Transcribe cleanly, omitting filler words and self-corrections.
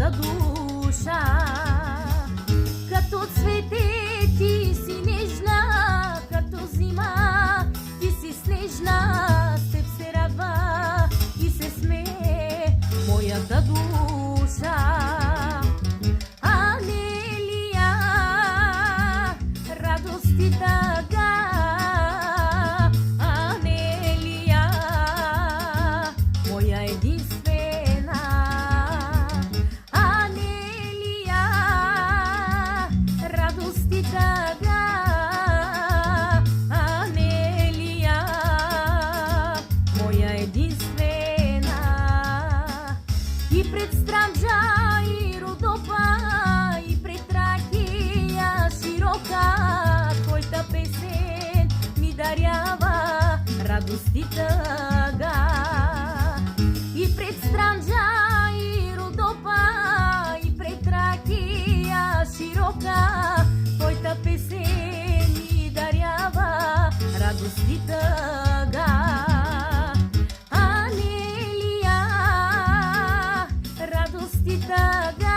моята душа. Като цвете ти си нежна, като зима ти си снежна, с теб се радва и се смее моята душа. Анелия, радост и тъга, Анелия, моя единствена. Анелия, радост и тъга, Анелия, моя единствена. И пред Странджа и Родопа, и пред Тракия широка, твоята песен ми дарява радост и тъга. И пред Странджа и Родопа, и пред Тракия широка, твоята песен ми дарява радост и тъга. Анелия, радост и тъга,